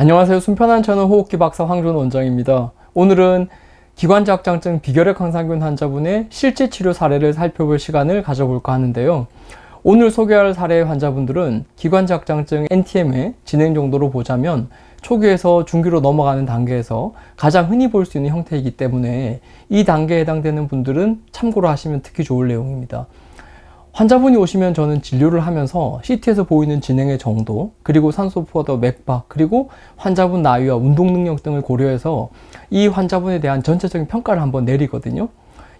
안녕하세요. 순편한 채널 호흡기 박사 황준 원장입니다. 오늘은 기관지 확장증 비결핵 항상균 환자분의 실제 치료 사례를 살펴볼 시간을 가져볼까 하는데요. 오늘 소개할 사례 환자분들은 기관지 확장증 NTM의 진행 정도로 보자면 초기에서 중기로 넘어가는 단계에서 가장 흔히 볼 수 있는 형태이기 때문에 이 단계에 해당되는 분들은 참고로 하시면 특히 좋을 내용입니다. 환자분이 오시면 저는 진료를 하면서 CT에서 보이는 진행의 정도, 그리고 산소 포화도 맥박, 그리고 환자분 나이와 운동 능력 등을 고려해서 이 환자분에 대한 전체적인 평가를 한번 내리거든요.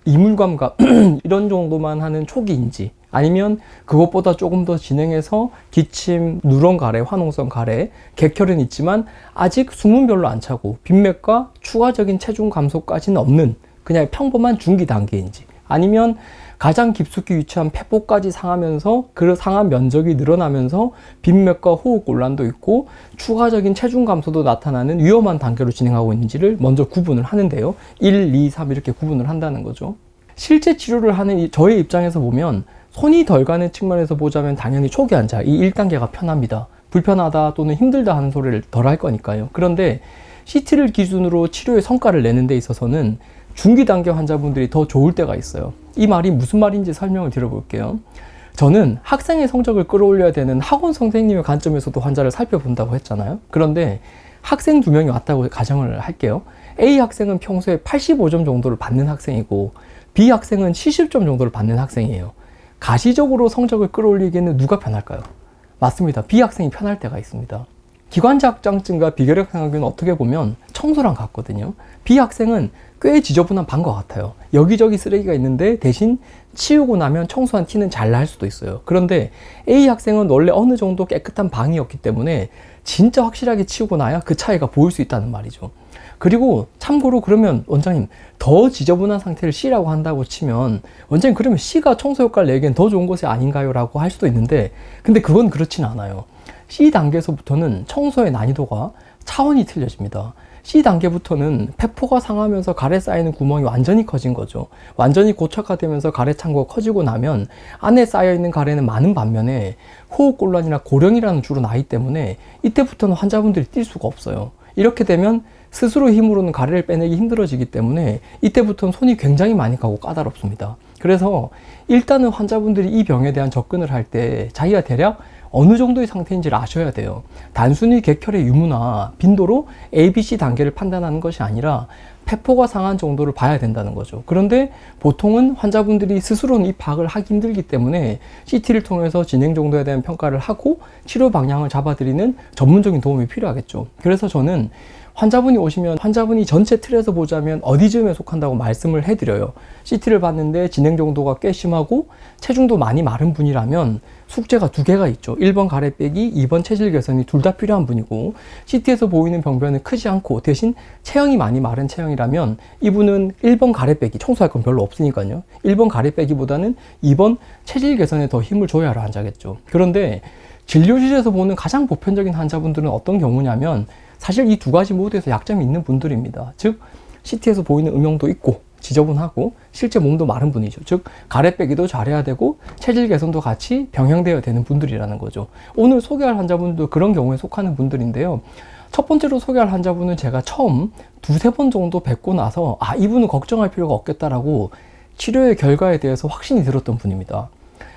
이물감각 이런 정도만 하는 초기인지, 아니면 그것보다 조금 더 진행해서 기침, 누런 가래, 화농성 가래, 객혈은 있지만 아직 숨은 별로 안 차고 빈맥과 추가적인 체중 감소까지는 없는 그냥 평범한 중기 단계인지, 아니면 가장 깊숙이 위치한 폐포까지 상하면서 그 상한 면적이 늘어나면서 빈맥과 호흡곤란도 있고 추가적인 체중 감소도 나타나는 위험한 단계로 진행하고 있는지를 먼저 구분을 하는데요. 1, 2, 3 이렇게 구분을 한다는 거죠. 실제 치료를 하는 저의 입장에서 보면 손이 덜 가는 측면에서 보자면 당연히 초기 환자 이 1단계가 편합니다. 불편하다 또는 힘들다 하는 소리를 덜 할 거니까요. 그런데 CT를 기준으로 치료의 성과를 내는 데 있어서는 중기 단계 환자분들이 더 좋을 때가 있어요. 이 말이 무슨 말인지 설명을 드려볼게요. 저는 학생의 성적을 끌어올려야 되는 학원 선생님의 관점에서도 환자를 살펴본다고 했잖아요. 그런데 학생 2명이 왔다고 가정을 할게요. A 학생은 평소에 85점 정도를 받는 학생이고 B 학생은 70점 정도를 받는 학생이에요. 가시적으로 성적을 끌어올리기에는 누가 편할까요? 맞습니다. B 학생이 편할 때가 있습니다. 기관지 확장증과 비결핵 항상균은 어떻게 보면 청소랑 같거든요. B 학생은 꽤 지저분한 방과 같아요. 여기저기 쓰레기가 있는데 대신 치우고 나면 청소한 티는 잘 날 수도 있어요. 그런데 A 학생은 원래 어느 정도 깨끗한 방이었기 때문에 진짜 확실하게 치우고 나야 그 차이가 보일 수 있다는 말이죠. 그리고 참고로 그러면 원장님 더 지저분한 상태를 C라고 한다고 치면 원장님 그러면 C가 청소 효과를 내기엔 더 좋은 것이 아닌가요? 라고 할 수도 있는데 근데 그건 그렇진 않아요. C 단계에서부터는 청소의 난이도가 차원이 틀려집니다. C 단계부터는 폐포가 상하면서 가래 쌓이는 구멍이 완전히 커진 거죠. 완전히 고착화되면서 가래 창고가 커지고 나면 안에 쌓여있는 가래는 많은 반면에 호흡곤란이나 고령이라는 주로 나이 때문에 이때부터는 환자분들이 뛸 수가 없어요. 이렇게 되면 스스로 힘으로는 가래를 빼내기 힘들어지기 때문에 이때부터는 손이 굉장히 많이 가고 까다롭습니다. 그래서 일단은 환자분들이 이 병에 대한 접근을 할 때 자기가 대략 어느 정도의 상태인지를 아셔야 돼요. 단순히 객혈의 유무나 빈도로 A, B, C 단계를 판단하는 것이 아니라 폐포가 상한 정도를 봐야 된다는 거죠. 그런데 보통은 환자분들이 스스로는 이 파악을 하기 힘들기 때문에 CT를 통해서 진행 정도에 대한 평가를 하고 치료 방향을 잡아드리는 전문적인 도움이 필요하겠죠. 그래서 저는 환자분이 오시면 환자분이 전체 틀에서 보자면 어디쯤에 속한다고 말씀을 해드려요. CT를 봤는데 진행 정도가 꽤 심하고 체중도 많이 마른 분이라면 숙제가 2개가 있죠. 1번 가래 빼기, 2번 체질 개선이 둘 다 필요한 분이고 CT에서 보이는 병변은 크지 않고 대신 체형이 많이 마른 체형이라면 이분은 1번 가래 빼기, 청소할 건 별로 없으니까요. 1번 가래 빼기보다는 2번 체질 개선에 더 힘을 줘야 할 환자겠죠. 그런데 진료실에서 보는 가장 보편적인 환자분들은 어떤 경우냐면 사실 이 2가지 모두에서 약점이 있는 분들입니다. 즉 CT에서 보이는 음영도 있고 지저분하고 실제 몸도 마른 분이죠. 즉 가래 빼기도 잘해야 되고 체질 개선도 같이 병행되어야 되는 분들이라는 거죠. 오늘 소개할 환자분도 그런 경우에 속하는 분들인데요. 첫 번째로 소개할 환자분은 제가 처음 2-3번 정도 뵙고 나서 이분은 걱정할 필요가 없겠다라고 치료의 결과에 대해서 확신이 들었던 분입니다.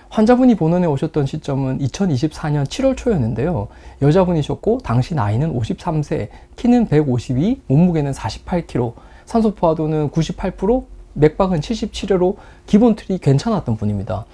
환자분이 본원에 오셨던 시점은 2024년 7월 초였는데요. 여자분이셨고 당시 나이는 53세, 키는 152, 몸무게는 48kg, 산소 포화도는 98%, 맥박은 77회로 기본 틀이 괜찮았던 분입니다.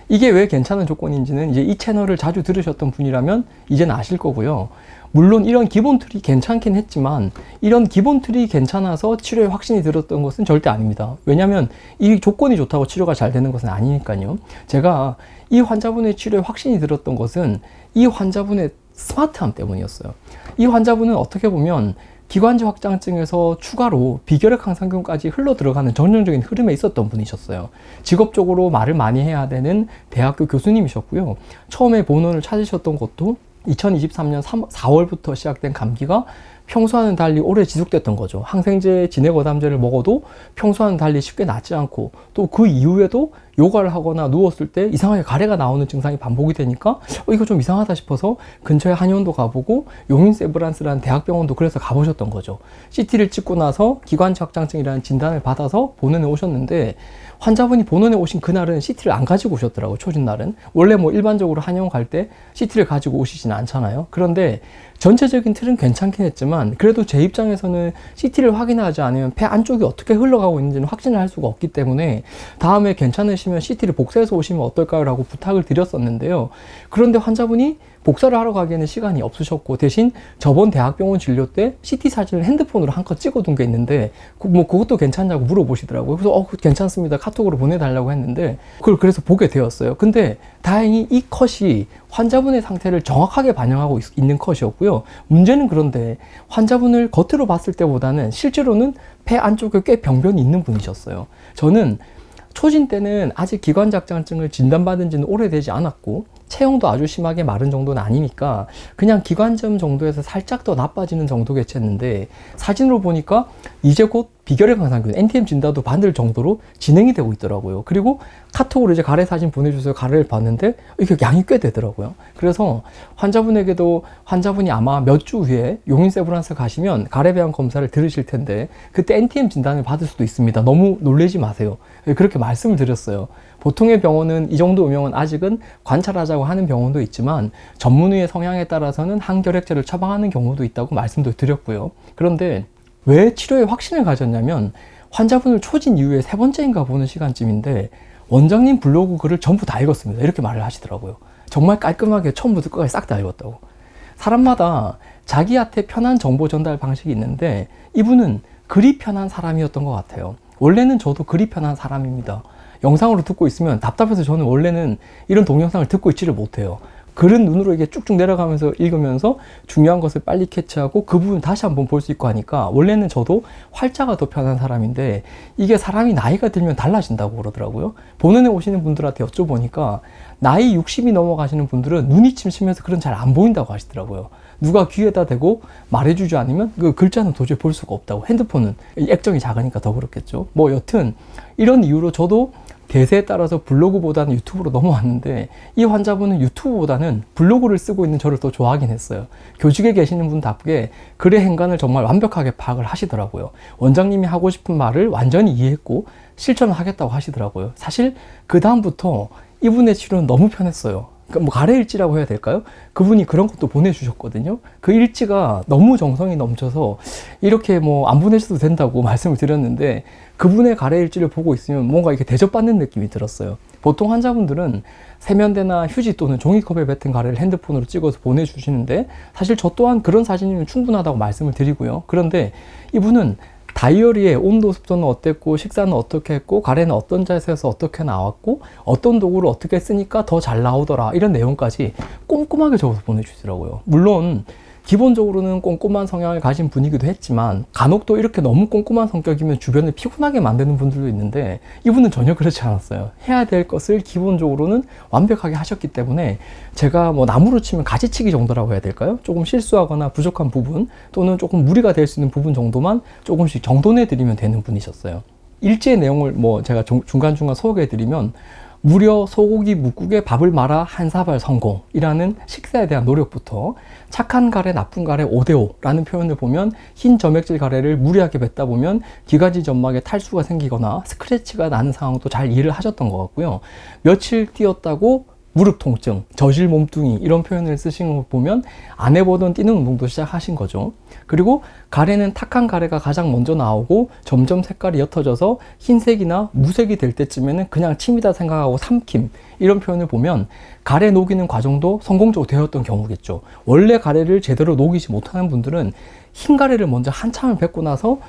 이게 왜 괜찮은 조건인지는 이제 이 채널을 자주 들으셨던 분이라면 이제는 아실 거고요. 물론 이런 기본 틀이 괜찮긴 했지만 이런 기본 틀이 괜찮아서 치료에 확신이 들었던 것은 절대 아닙니다. 왜냐하면 이 조건이 좋다고 치료가 잘 되는 것은 아니니까요. 제가 이 환자분의 치료에 확신이 들었던 것은 이 환자분의 스마트함 때문이었어요. 이 환자분은 어떻게 보면 기관지 확장증에서 추가로 비결핵 항상균까지 흘러 들어가는 전형적인 흐름에 있었던 분이셨어요. 직업적으로 말을 많이 해야 되는 대학교 교수님이셨고요. 처음에 본원을 찾으셨던 것도 2023년 4월부터 시작된 감기가 평소와는 달리 오래 지속됐던 거죠. 항생제, 진해거담제를 먹어도 평소와는 달리 쉽게 낫지 않고 또 그 이후에도 요가를 하거나 누웠을 때 이상하게 가래가 나오는 증상이 반복이 되니까 이거 좀 이상하다 싶어서 근처에 한의원도 가보고 용인세브란스라는 대학병원도 그래서 가보셨던 거죠. CT를 찍고 나서 기관지 확장증이라는 진단을 받아서 본원에 오셨는데 환자분이 본원에 오신 그날은 CT를 안 가지고 오셨더라고요. 초진 날은. 원래 뭐 일반적으로 한의원 갈 때 CT를 가지고 오시진 않잖아요. 그런데 전체적인 틀은 괜찮긴 했지만 그래도 제 입장에서는 CT를 확인하지 않으면 폐 안쪽이 어떻게 흘러가고 있는지는 확진을 할 수가 없기 때문에 다음에 괜찮으시면 CT를 복사해서 오시면 어떨까요? 라고 부탁을 드렸었는데요. 그런데 환자분이 복사를 하러 가기에는 시간이 없으셨고 대신 저번 대학병원 진료 때 CT 사진을 핸드폰으로 한 컷 찍어둔 게 있는데 그것도 괜찮냐고 물어보시더라고요. 그래서 괜찮습니다. 카톡으로 보내달라고 했는데 그걸 그래서 보게 되었어요. 근데 다행히 이 컷이 환자분의 상태를 정확하게 반영하고 있는 컷이었고요. 문제는 그런데 환자분을 겉으로 봤을 때보다는 실제로는 폐 안쪽에 꽤 병변이 있는 분이셨어요. 저는 초진 때는 아직 기관지확장증을 진단받은 지는 오래되지 않았고 체형도 아주 심하게 마른 정도는 아니니까 그냥 기관지염 정도에서 살짝 더 나빠지는 정도겠지 했는데 사진으로 보니까 이제 곧 비결핵 광상균 NTM 진단도 받을 정도로 진행이 되고 있더라고요. 그리고 카톡으로 이제 가래 사진 보내주세요. 가래를 봤는데 이게 양이 꽤 되더라고요. 그래서 환자분에게도 환자분이 아마 몇 주 후에 용인세브란스 가시면 가래 배양 검사를 들으실 텐데 그때 NTM 진단을 받을 수도 있습니다. 너무 놀라지 마세요. 그렇게 말씀을 드렸어요. 보통의 병원은 이 정도 음영은 아직은 관찰하자고 하는 병원도 있지만 전문의의 성향에 따라서는 항결핵제를 처방하는 경우도 있다고 말씀도 드렸고요. 그런데 왜 치료에 확신을 가졌냐면 환자분을 초진 이후에 세 번째인가 보는 시간쯤인데 원장님 블로그 글을 전부 다 읽었습니다. 이렇게 말을 하시더라고요. 정말 깔끔하게 처음부터 끝까지 싹 다 읽었다고. 사람마다 자기한테 편한 정보 전달 방식이 있는데 이분은 글이 편한 사람이었던 것 같아요. 원래는 저도 글이 편한 사람입니다. 영상으로 듣고 있으면 답답해서 저는 원래는 이런 동영상을 듣고 있지를 못해요. 글은 눈으로 이게 쭉쭉 내려가면서 읽으면서 중요한 것을 빨리 캐치하고 그 부분 다시 한번 볼 수 있고 하니까 원래는 저도 활자가 더 편한 사람인데 이게 사람이 나이가 들면 달라진다고 그러더라고요. 본원에 오시는 분들한테 여쭤보니까 나이 60이 넘어가시는 분들은 눈이 침침해서 글은 잘 안 보인다고 하시더라고요. 누가 귀에다 대고 말해주지 않으면 그 글자는 도저히 볼 수가 없다고. 핸드폰은 액정이 작으니까 더 그렇겠죠. 뭐 여튼 이런 이유로 저도 대세에 따라서 블로그보다는 유튜브로 넘어왔는데 이 환자분은 유튜브보다는 블로그를 쓰고 있는 저를 더 좋아하긴 했어요. 교직에 계시는 분답게 글의 행간을 정말 완벽하게 파악을 하시더라고요. 원장님이 하고 싶은 말을 완전히 이해했고 실천을 하겠다고 하시더라고요. 사실 그 다음부터 이분의 치료는 너무 편했어요. 뭐 가래 일지라고 해야 될까요? 그분이 그런 것도 보내주셨거든요. 그 일지가 너무 정성이 넘쳐서 이렇게 뭐 안 보내셔도 된다고 말씀을 드렸는데 그분의 가래 일지를 보고 있으면 뭔가 이렇게 대접받는 느낌이 들었어요. 보통 환자분들은 세면대나 휴지 또는 종이컵에 뱉은 가래를 핸드폰으로 찍어서 보내주시는데 사실 저 또한 그런 사진이면 충분하다고 말씀을 드리고요. 그런데 이분은 다이어리에 온도, 습도는 어땠고 식사는 어떻게 했고 가래는 어떤 자세에서 어떻게 나왔고 어떤 도구를 어떻게 쓰니까 더 잘 나오더라 이런 내용까지 꼼꼼하게 적어서 보내주시더라고요. 물론 기본적으로는 꼼꼼한 성향을 가진 분이기도 했지만 간혹 또 이렇게 너무 꼼꼼한 성격이면 주변을 피곤하게 만드는 분들도 있는데 이분은 전혀 그렇지 않았어요. 해야 될 것을 기본적으로는 완벽하게 하셨기 때문에 제가 뭐 나무로 치면 가지치기 정도라고 해야 될까요? 조금 실수하거나 부족한 부분 또는 조금 무리가 될 수 있는 부분 정도만 조금씩 정돈해 드리면 되는 분이셨어요. 일지의 내용을 뭐 제가 중간중간 소개해 드리면 무려 소고기 묵국에 밥을 말아 한 사발 성공이라는 식사에 대한 노력부터 착한 가래 나쁜 가래 5대5라는 표현을 보면 흰 점액질 가래를 무리하게 뱉다 보면 기관지 점막에 탈수가 생기거나 스크래치가 나는 상황도 잘 이해를 하셨던 것 같고요. 며칠 뛰었다고 무릎 통증, 저질 몸뚱이 이런 표현을 쓰신 걸 보면 안 해보던 뛰는 운동도 시작하신 거죠. 그리고 가래는 탁한 가래가 가장 먼저 나오고 점점 색깔이 옅어져서 흰색이나 무색이 될 때쯤에는 그냥 침이다 생각하고 삼킴 이런 표현을 보면 가래 녹이는 과정도 성공적으로 되었던 경우겠죠. 원래 가래를 제대로 녹이지 못하는 분들은 흰 가래를 먼저 한참을 뱉고 나서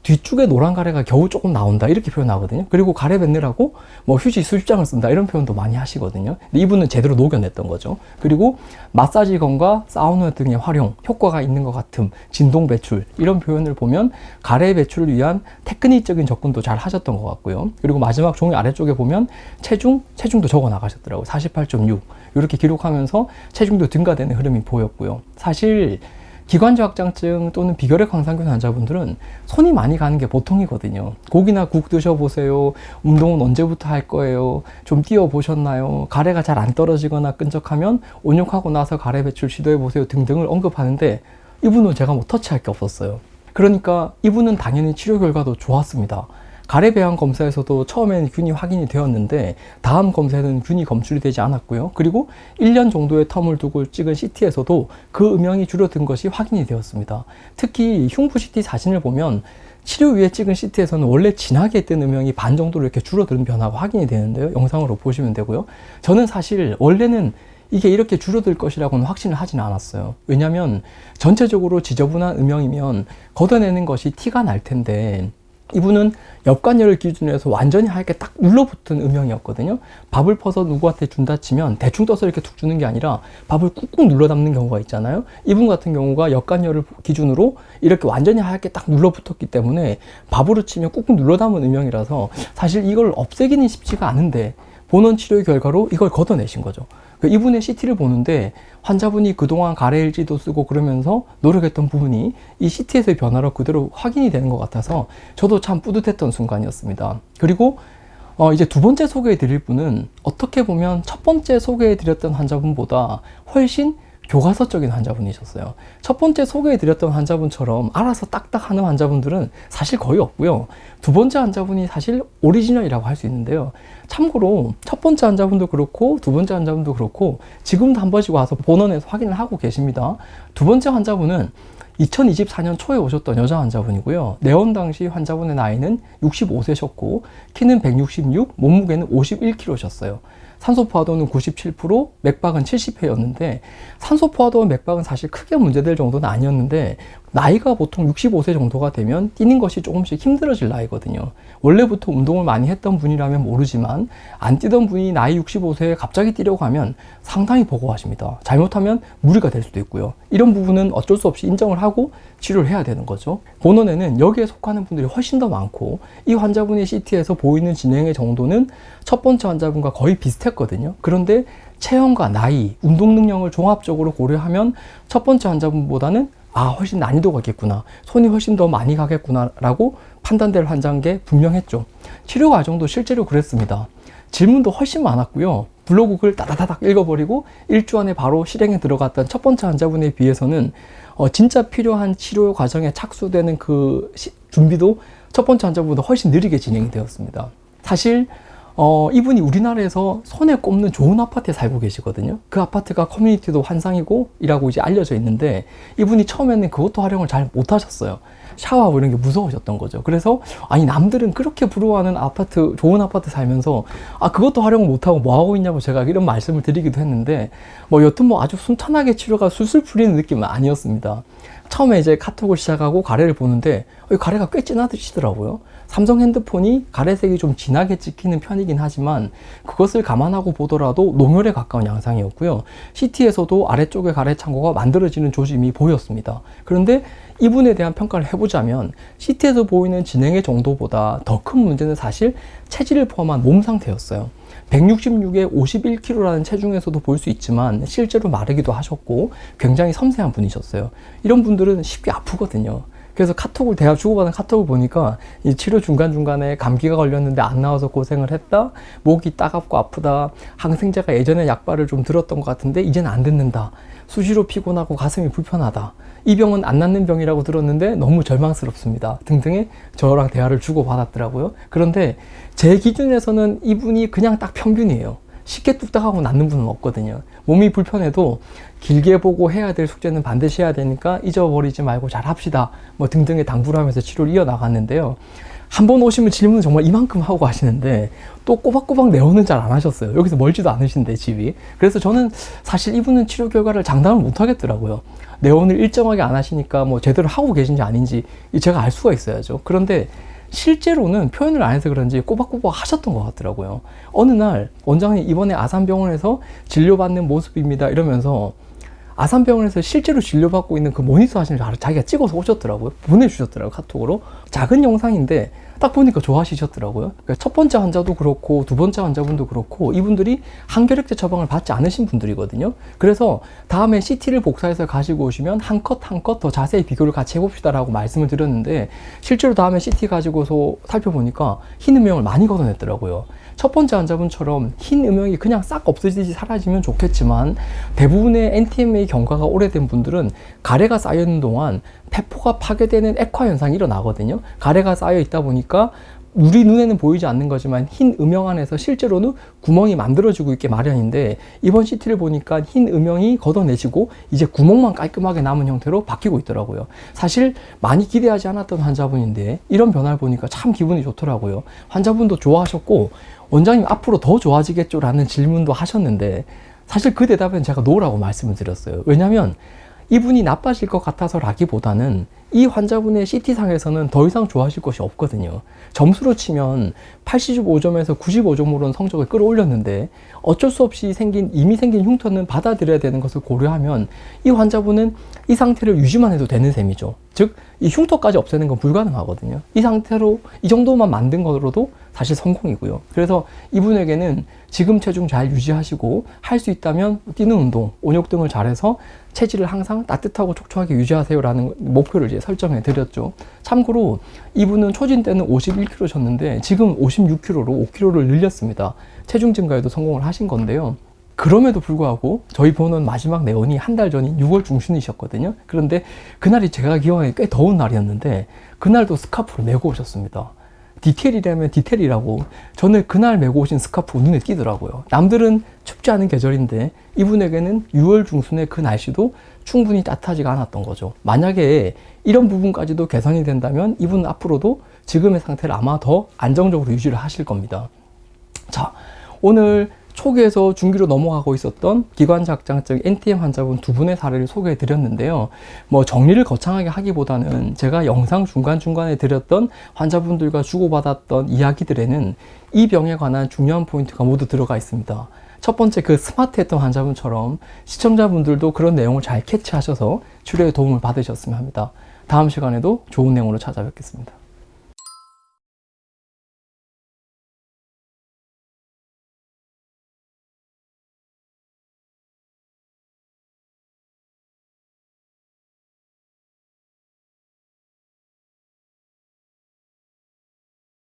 뒤쪽에 노란 가래가 겨우 조금 나온다 이렇게 표현하거든요. 그리고 가래 뱉느라고 뭐 휴지 수십장을 쓴다 이런 표현도 많이 하시거든요. 근데 이분은 제대로 녹여냈던 거죠. 그리고 마사지건과 사우나 등의 활용, 효과가 있는 것 같음, 진동 배출 이런 표현을 보면 가래 배출을 위한 테크닉적인 접근도 잘 하셨던 것 같고요. 그리고 마지막 종이 아래쪽에 보면 체중도 적어 나가셨더라고요. 48.6 이렇게 기록하면서 체중도 증가되는 흐름이 보였고요. 사실 기관지 확장증 또는 비결핵 황상균 환자분들은 손이 많이 가는 게 보통이거든요. 고기나 국 드셔보세요. 운동은 언제부터 할 거예요? 좀 뛰어보셨나요? 가래가 잘 안 떨어지거나 끈적하면 온욕하고 나서 가래 배출 시도해보세요 등등을 언급하는데 이분은 제가 뭐 터치할 게 없었어요. 그러니까 이분은 당연히 치료 결과도 좋았습니다. 가래 배양 검사에서도 처음에는 균이 확인이 되었는데 다음 검사에는 균이 검출이 되지 않았고요. 그리고 1년 정도의 텀을 두고 찍은 CT에서도 그 음영이 줄어든 것이 확인이 되었습니다. 특히 흉부 CT 사진을 보면 치료 후에 찍은 CT에서는 원래 진하게 뜬 음영이 반 정도로 이렇게 줄어드는 변화가 확인이 되는데요. 영상으로 보시면 되고요. 저는 사실 원래는 이게 이렇게 줄어들 것이라고는 확신을 하지는 않았어요. 왜냐하면 전체적으로 지저분한 음영이면 걷어내는 것이 티가 날 텐데 이분은 엽관열을 기준으로 해서 완전히 하얗게 딱 눌러붙은 음영이었거든요. 밥을 퍼서 누구한테 준다 치면 대충 떠서 이렇게 툭 주는 게 아니라 밥을 꾹꾹 눌러 담는 경우가 있잖아요. 이분 같은 경우가 엽관열을 기준으로 이렇게 완전히 하얗게 딱 눌러붙었기 때문에 밥으로 치면 꾹꾹 눌러 담은 음영이라서 사실 이걸 없애기는 쉽지가 않은데 본원 치료의 결과로 이걸 걷어내신 거죠. 이분의 CT를 보는데 환자분이 그동안 가래 일지도 쓰고 그러면서 노력했던 부분이 이 CT에서의 변화로 그대로 확인이 되는 것 같아서 저도 참 뿌듯했던 순간이었습니다. 그리고 이제 두 번째 소개해 드릴 분은 어떻게 보면 첫 번째 소개해 드렸던 환자분보다 훨씬 교과서적인 환자분이셨어요. 첫 번째 소개해 드렸던 환자분처럼 알아서 딱딱 하는 환자분들은 사실 거의 없고요. 두 번째 환자분이 사실 오리지널이라고 할 수 있는데요. 참고로 첫 번째 환자분도 그렇고 두 번째 환자분도 그렇고 지금도 한 번씩 와서 본원에서 확인을 하고 계십니다. 두 번째 환자분은 2024년 초에 오셨던 여자 환자분이고요. 내원 당시 환자분의 나이는 65세셨고 키는 166, 몸무게는 51kg셨어요. 산소포화도는 97%, 맥박은 70회였는데 산소포화도와 맥박은 사실 크게 문제될 정도는 아니었는데 나이가 보통 65세 정도가 되면 뛰는 것이 조금씩 힘들어질 나이거든요. 원래부터 운동을 많이 했던 분이라면 모르지만 안 뛰던 분이 나이 65세에 갑자기 뛰려고 하면 상당히 버거워하십니다. 잘못하면 무리가 될 수도 있고요. 이런 부분은 어쩔 수 없이 인정을 하고 치료를 해야 되는 거죠. 본원에는 여기에 속하는 분들이 훨씬 더 많고 이 환자분의 CT에서 보이는 진행의 정도는 첫 번째 환자분과 거의 비슷했거든요. 그런데 체형과 나이, 운동 능력을 종합적으로 고려하면 첫 번째 환자분보다는 훨씬 난이도가 있겠구나, 손이 훨씬 더 많이 가겠구나 라고 판단될 환자인 게 분명했죠. 치료 과정도 실제로 그랬습니다. 질문도 훨씬 많았고요. 블로그 글 따다다닥 읽어버리고 일주 안에 바로 실행에 들어갔던 첫 번째 환자분에 비해서는 진짜 필요한 치료 과정에 착수되는 그 준비도 첫 번째 환자분보다 훨씬 느리게 진행이 되었습니다. 사실 이분이 우리나라에서 손에 꼽는 좋은 아파트에 살고 계시거든요. 그 아파트가 커뮤니티도 환상이고 이라고 이제 알려져 있는데 이분이 처음에는 그것도 활용을 잘 못하셨어요. 샤워하고 이런 게 무서우셨던 거죠. 그래서 아니 남들은 그렇게 부러워하는 아파트, 좋은 아파트 살면서 그것도 활용을 못하고 뭐 하고 있냐고 제가 이런 말씀을 드리기도 했는데 여튼 아주 순탄하게 치료가 술술 풀리는 느낌은 아니었습니다. 처음에 이제 카톡을 시작하고 가래를 보는데 가래가 꽤 진하시더라고요. 삼성 핸드폰이 가래색이 좀 진하게 찍히는 편이긴 하지만 그것을 감안하고 보더라도 농혈에 가까운 양상이었고요. CT에서도 아래쪽에 가래 창고가 만들어지는 조짐이 보였습니다. 그런데 이분에 대한 평가를 해보자면 CT에서 보이는 진행의 정도보다 더 큰 문제는 사실 체질을 포함한 몸 상태였어요. 166에 51kg라는 체중에서도 볼 수 있지만 실제로 마르기도 하셨고 굉장히 섬세한 분이셨어요. 이런 분들은 쉽게 아프거든요. 그래서 대화 주고받은 카톡을 보니까 이 치료 중간중간에 감기가 걸렸는데 안 나와서 고생을 했다, 목이 따갑고 아프다, 항생제가 예전에 약발을 좀 들었던 것 같은데 이제는 안 듣는다, 수시로 피곤하고 가슴이 불편하다, 이 병은 안 낫는 병이라고 들었는데 너무 절망스럽습니다 등등의 저랑 대화를 주고받았더라고요. 그런데 제 기준에서는 이분이 그냥 딱 평균이에요. 쉽게 뚝딱하고 낫는 분은 없거든요. 몸이 불편해도 길게 보고 해야 될 숙제는 반드시 해야 되니까 잊어버리지 말고 잘 합시다 등등의 당부를 하면서 치료를 이어나갔는데요. 한 번 오시면 질문은 정말 이만큼 하고 가시는데 또 꼬박꼬박 내원은 잘 안 하셨어요. 여기서 멀지도 않으신데 집이. 그래서 저는 사실 이분은 치료 결과를 장담을 못 하겠더라고요. 내원을 일정하게 안 하시니까 제대로 하고 계신지 아닌지 제가 알 수가 있어야죠. 그런데 실제로는 표현을 안 해서 그런지 꼬박꼬박 하셨던 것 같더라고요. 어느 날 원장님 이번에 아산병원에서 진료받는 모습입니다 이러면서 아산병원에서 실제로 진료받고 있는 그 모니터 하시는 줄 자기가 찍어서 오셨더라고요. 보내주셨더라고요. 카톡으로. 작은 영상인데 딱 보니까 좋아하시셨더라고요. 그러니까 첫 번째 환자도 그렇고 두 번째 환자분도 그렇고 이분들이 항결핵제 처방을 받지 않으신 분들이거든요. 그래서 다음에 CT를 복사해서 가지고 오시면 한 컷 한 컷 더 자세히 비교를 같이 해봅시다라고 말씀을 드렸는데 실제로 다음에 CT 가지고서 살펴보니까 흰 음영을 많이 걷어냈더라고요. 첫 번째 환자분처럼 흰 음영이 그냥 싹 없어지지 사라지면 좋겠지만 대부분의 NTMA 경과가 오래된 분들은 가래가 쌓여있는 동안 폐포가 파괴되는 액화 현상이 일어나거든요. 가래가 쌓여 있다 보니까 우리 눈에는 보이지 않는 거지만 흰 음영 안에서 실제로는 구멍이 만들어지고 있게 마련인데 이번 CT를 보니까 흰 음영이 걷어내지고 이제 구멍만 깔끔하게 남은 형태로 바뀌고 있더라고요. 사실 많이 기대하지 않았던 환자분인데 이런 변화를 보니까 참 기분이 좋더라고요. 환자분도 좋아하셨고 원장님 앞으로 더 좋아지겠죠? 라는 질문도 하셨는데 사실 그 대답은 제가 노라고 말씀을 드렸어요. 왜냐하면 이분이 나빠질 것 같아서라기보다는 이 환자분의 CT상에서는 더 이상 좋아질 것이 없거든요. 점수로 치면 85점에서 95점으로는 성적을 끌어올렸는데 어쩔 수 없이 이미 생긴 흉터는 받아들여야 되는 것을 고려하면 이 환자분은 이 상태를 유지만 해도 되는 셈이죠. 즉, 이 흉터까지 없애는 건 불가능하거든요. 이 상태로 이 정도만 만든 것으로도 사실 성공이고요. 그래서 이분에게는 지금 체중 잘 유지하시고 할 수 있다면 뛰는 운동, 온욕 등을 잘해서 체질을 항상 따뜻하고 촉촉하게 유지하세요라는 목표를 이제 설정해 드렸죠. 참고로 이분은 초진 때는 51kg셨는데 지금 56kg로 5kg를 늘렸습니다. 체중 증가에도 성공을 하신 건데요. 그럼에도 불구하고 저희 보는 마지막 내원이 한 달 전인 6월 중순이셨거든요. 그런데 그날이 제가 기억하기에 꽤 더운 날이었는데 그날도 스카프를 메고 오셨습니다. 디테일이라면 디테일이라고 저는 그날 메고 오신 스카프가 눈에 띄더라고요. 남들은 춥지 않은 계절인데 이분에게는 6월 중순의 그 날씨도 충분히 따뜻하지가 않았던 거죠. 만약에 이런 부분까지도 개선이 된다면 이분은 앞으로도 지금의 상태를 아마 더 안정적으로 유지를 하실 겁니다. 자, 오늘 초기에서 중기로 넘어가고 있었던 기관지확장증 NTM 환자분 두 분의 사례를 소개해 드렸는데요. 뭐 정리를 거창하게 하기보다는 제가 영상 중간중간에 드렸던 환자분들과 주고받았던 이야기들에는 이 병에 관한 중요한 포인트가 모두 들어가 있습니다. 첫 번째 그 스마트했던 환자분처럼 시청자분들도 그런 내용을 잘 캐치하셔서 치료에 도움을 받으셨으면 합니다. 다음 시간에도 좋은 내용으로 찾아뵙겠습니다.